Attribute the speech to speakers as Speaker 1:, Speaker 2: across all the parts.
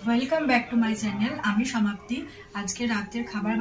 Speaker 1: Welcome back to my channel. আমি সমাপ্তি। আজকে রাতের খাবার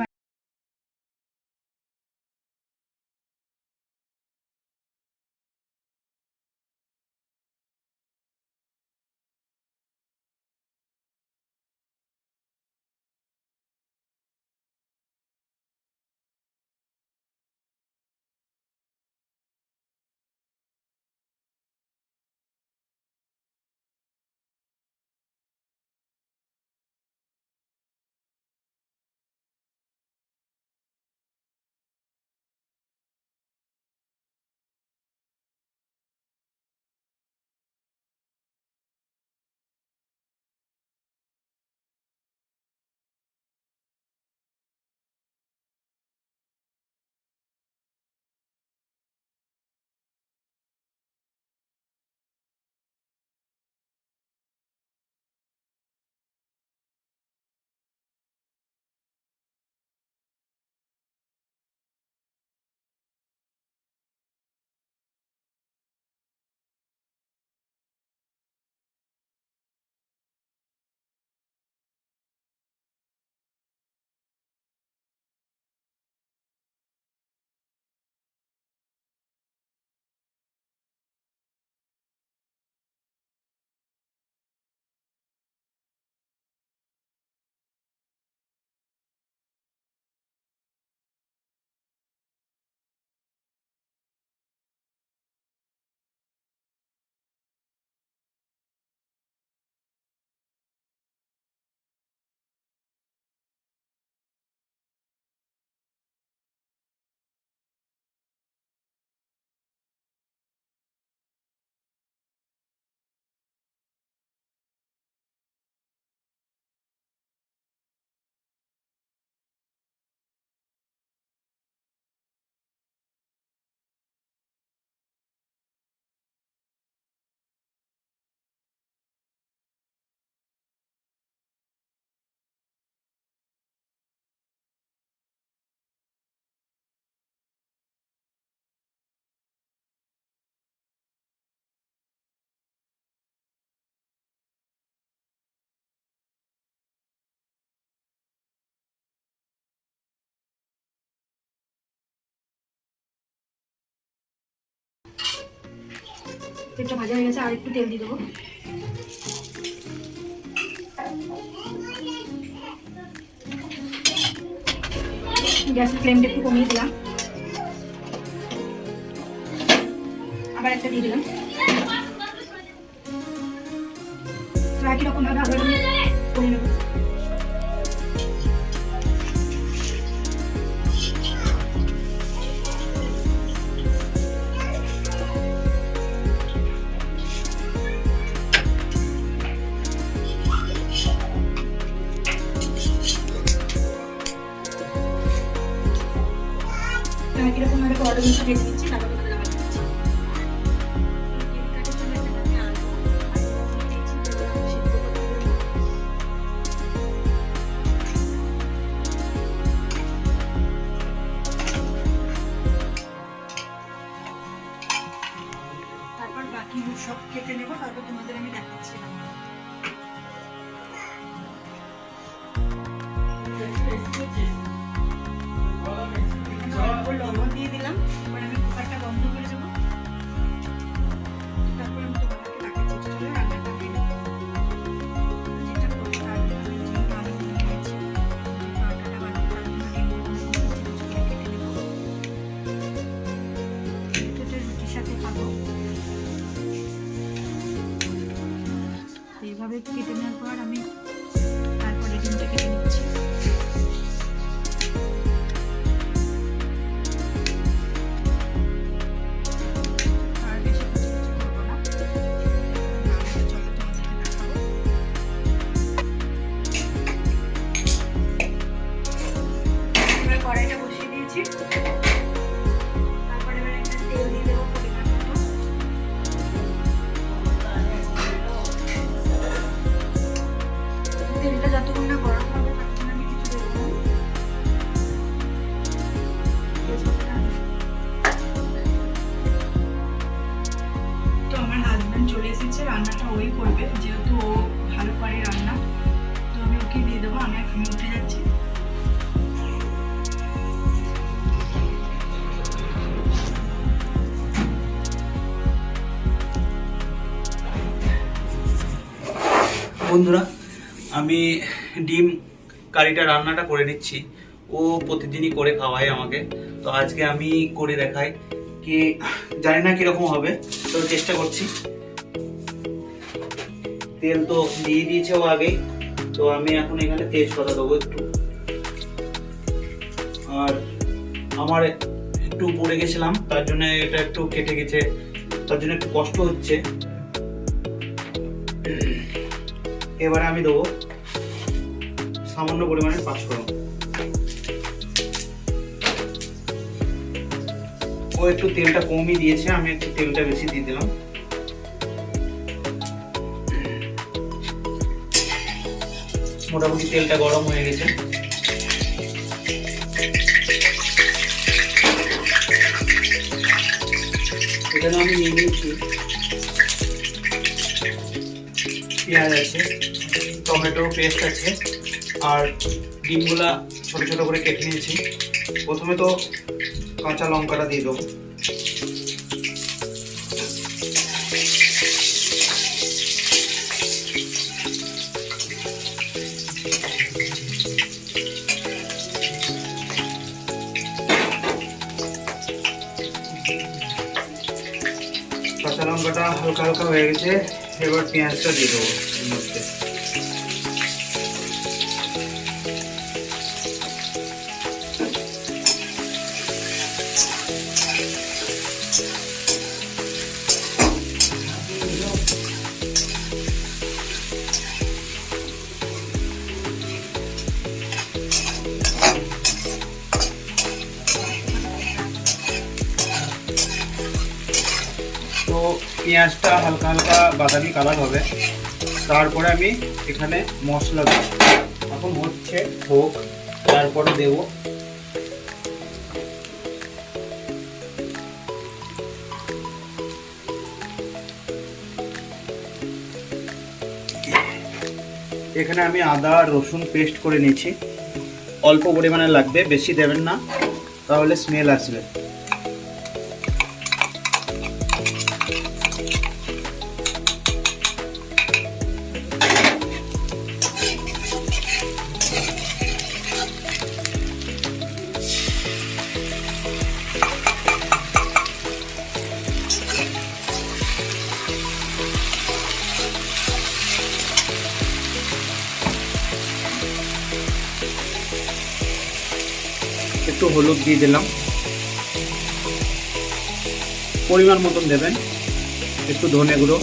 Speaker 1: পেটটা ভাজা হয়ে গেছে, আর একটু তেল দিয়ে দেবো। গ্যাসের ফ্লেমটা একটু কমিয়ে দিলাম, আবার একটা দিয়ে দিলাম। একই রকম ভাবে আবার করে নেবো। কিরকম ভাবে বড় জিনিস ভেজে নিচ্ছি, তারপর তোমাদের আবার দিচ্ছি। তারপর বাকি সব কেটে নেবো, তারপর তোমাদের আমি দেখাচ্ছি। লবণ দিয়ে দিলাম, এবার আমি কুকারটা বন্ধ করে দেবো। তারপর আমি তোমাদেরকে দেখাচ্ছি চলো রান্নাটা দিয়ে দেবো। যেটা করবো তার জন্য যে আলু নিয়েছি, যে তরকাটা বানাবো তার জন্য কেটে নেবো। এটা রুটির সাথে খাবো। এইভাবে কেটে নেওয়ার পর আমি তারপরে ডিমটা কেটে নিচ্ছি। কড়াইটা বসিয়ে দিয়েছি, তারপরে এবার একটা তেল দিয়ে দেবো পরিমাণ মতো। তেলটা যতক্ষণ না গরম হবে ততক্ষণ আমি
Speaker 2: বন্ধুরা, আমি ডিম কারিটা রান্নাটা করে নিচ্ছি। ও প্রতিদিনই করে খাওয়ায় আমাকে, তো আজকে আমি করে দেখাই। কি জানি না কিরকম হবে, তো চেষ্টা করছি। তেল তো দিয়ে দিয়েছে ও আগেই, তো আমি এখন এখানে তেজপাতা দেবো একটু। আর আমার একটু পড়ে গেছিলাম, তার জন্য এটা একটু কেটে গেছে, তার জন্য একটু কষ্ট হচ্ছে। এবারে আমি দেবো সামান্য পরিমাণে পাঁচফোড়ন। ও একটু তেলটা কমই দিয়েছে, আমি একটু তেলটা বেশি দিয়ে দিলাম। মোটামুটি তেলটা গরম হয়ে গেছে। এখানে আমি নিয়ে নিয়েছি পেঁয়াজ আছে, টমেটো পেস্ট আছে, আর ডিমগুলা ছোট ছোট করে কেটে নিয়েছি। প্রথমে তো কাঁচা লঙ্কাটা দিয়ে দেবো। কাঁচা লঙ্কাটা হালকা হালকা হয়ে গেছে, এবার পেঁয়াজটা দিয়ে দেবো এর মধ্যে। তো পেঁয়াজটা হালকা হালকা বাদামি কালার হবে, তারপরে আমি এখানে মশলা দেব। এখন হচ্ছে হোক, তারপরে দেব এখানে আমি আদা রসুন পেস্ট করে নিয়েছি। অল্প পরিমাণে লাগবে, বেশি দেবেন না, তাহলে স্মেল আসবে। একটু হলুদ দিয়ে দিলাম, পরিমাণ মতন দেবেন। একটু ধনে গুঁড়ো,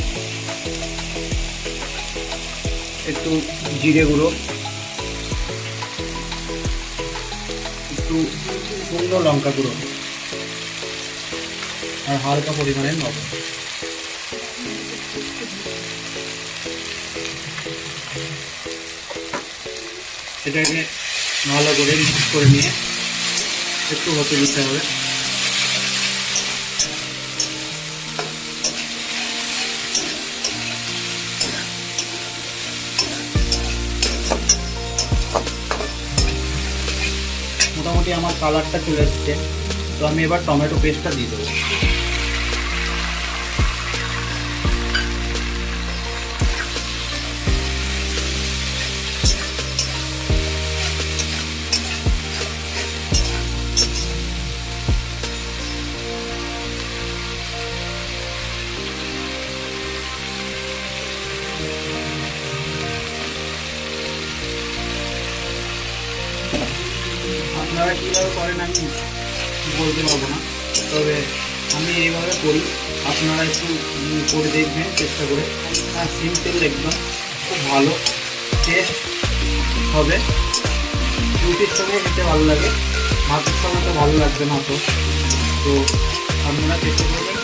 Speaker 2: একটু জিরে গুঁড়ো, একটু শুকনো লঙ্কা গুঁড়ো, আর হালকা পরিমাণে লবণ। এটাকে ভালো করে মিক্স করে নিয়ে একটু হতে দিতে হবে। মোটামুটি আমার কালারটা চলে এসছে, তো আমি এবার টমেটো পেস্টটা দিয়ে দেবো। আপনারা কীভাবে করেন আমি বলতে পারবো না, তবে আমি এইভাবে করি। আপনারা একটু করে দেখবেন চেষ্টা করে। আর সিম্পল একদম খুব ভালো টেস্ট হবে। রুটির সঙ্গে খেতে ভালো লাগে, ভাতের সঙ্গে তো ভালো লাগবে না। তো আপনারা চেষ্টা করবেন।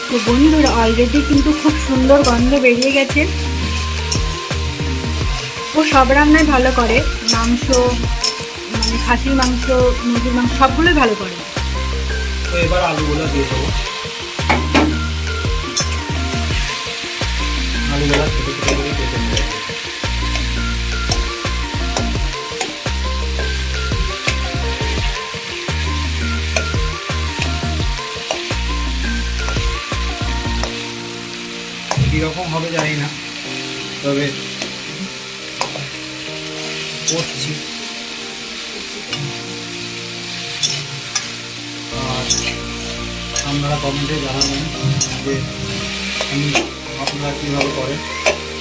Speaker 1: তো বন্ধুরা, অলরেডি কিন্তু খুব সুন্দর গন্ধ বেরিয়ে গেছে। ও সব রান্নাই ভালো করে, মাংস মানে খাসির মাংস, মুরগির মাংস সবগুলোই ভালো করে।
Speaker 2: তো এবার আলুগুলো দিয়ে দেবো। আলুগুলো ছোটো ছোটো করে কেটে নেবো। কীরকম হবে জানি না, তবে করছি। আর আপনারা কমেন্টে জানাবেন যে আপনারা কীভাবে করেন,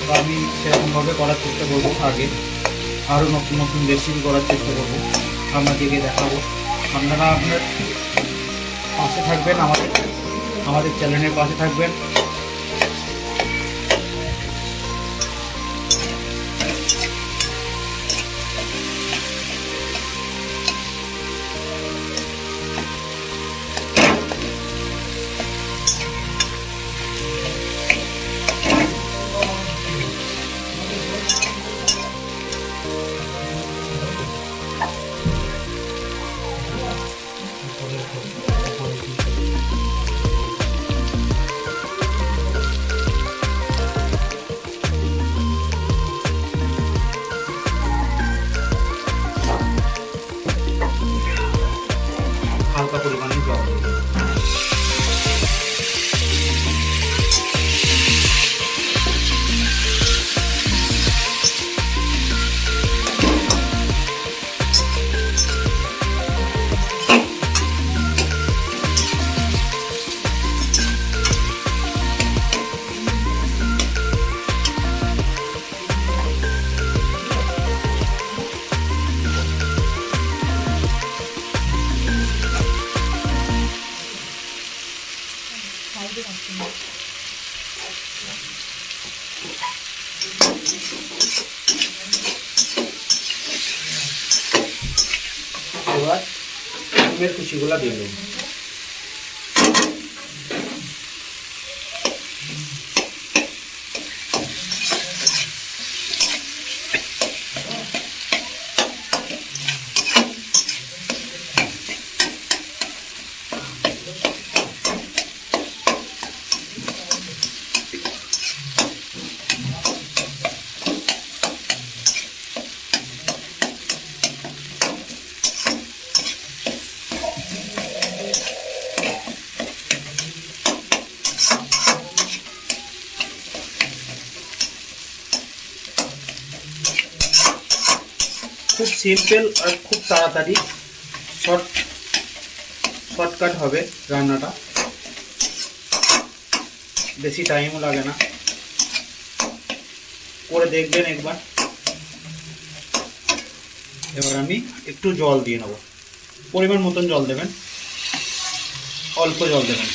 Speaker 2: বা আমি সেরকমভাবে করার চেষ্টা করবো। আগে আরও নতুন নতুন রেসিপি করার চেষ্টা করবো, আপনাদেরকে দেখাবো। আপনারা আপনার পাশে থাকবেন, আমাদের চ্যানেলের পাশে থাকবেন। হালকা পরিমাণে জল দেবো। এবার ডিমের কুচিগুলো দিয়ে দেবো। খুব সিম্পল আর খুব তাড়াতাড়ি শর্টকাট হবে রান্নাটা, বেশি টাইমও লাগে না। করে দেখবেন একবার। এবার আমি একটু জল দিয়ে নেব, পরিমাণ মতন জল দেবেন, অল্প জল দেবেন।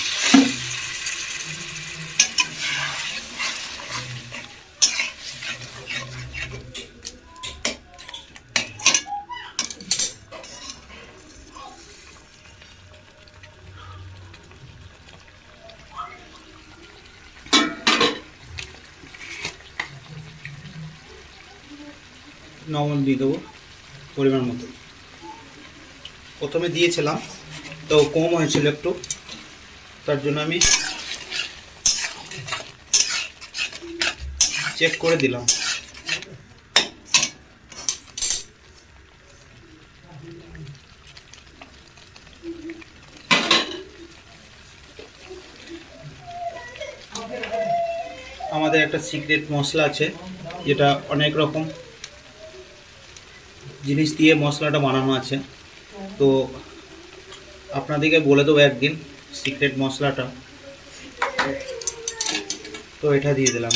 Speaker 2: লবণ দিয়ে দেবো পরিমাণ মতো। প্রথমে দিয়েছিলাম তো কম হয়েছিল একটু, তার জন্য আমি চেক করে দিলাম। আমাদের একটা সিক্রেট মশলা আছে, যেটা অনেক রকম জিনিস দিয়ে মশলাটা বানানো আছে, তো আপনাদেরকে বলে দেবো একদিন সিক্রেট মশলাটা। তো এটা দিয়ে দিলাম।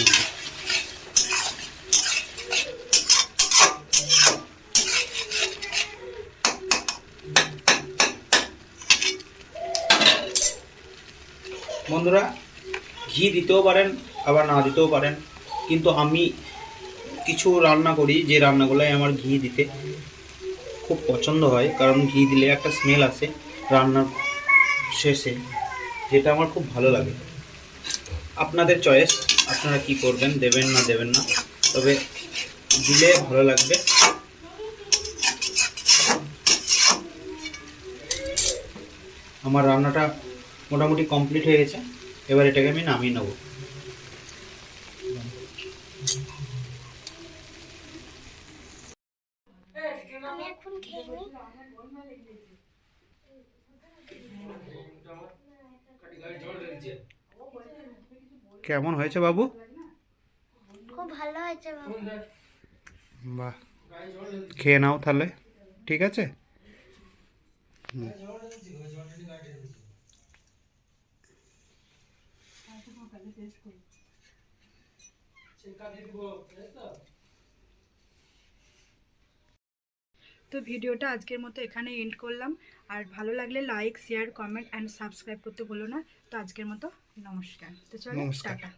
Speaker 2: বন্ধুরা, ঘি দিতেও পারেন আবার না দিতেও পারেন, কিন্তু আমি কিছু রান্না করি যে রান্নাগুলোয় আমার ঘি দিতে খুব পছন্দ হয়, কারণ ঘি দিলে একটা স্মেল আসে রান্নার শেষে, যেটা আমার খুব ভালো লাগে। আপনাদের চয়েস, আপনারা কি করবেন, দেবেন না দেবেন না, তবে দিলে ভালো লাগবে। আমার রান্নাটা মোটামুটি কমপ্লিট হয়ে গেছে, এবার এটাকে আমি নামিয়ে নেব।
Speaker 3: আমি এখন খেয়ে নিই।
Speaker 2: কেমন হয়েছে বাবু?
Speaker 3: হয়েছে বাবা।
Speaker 2: বাহ, খেয়ে নাও তাহলে, ঠিক আছে।
Speaker 1: তো ভিডিওটা আজকের মতো এখানে এন্ড করলাম। আর ভালো লাগলে like, share, comment and subscribe করতে বলো না। তো আজকের মতো নমস্কার। তো চলো,
Speaker 2: নমস্কার।
Speaker 1: টাটা।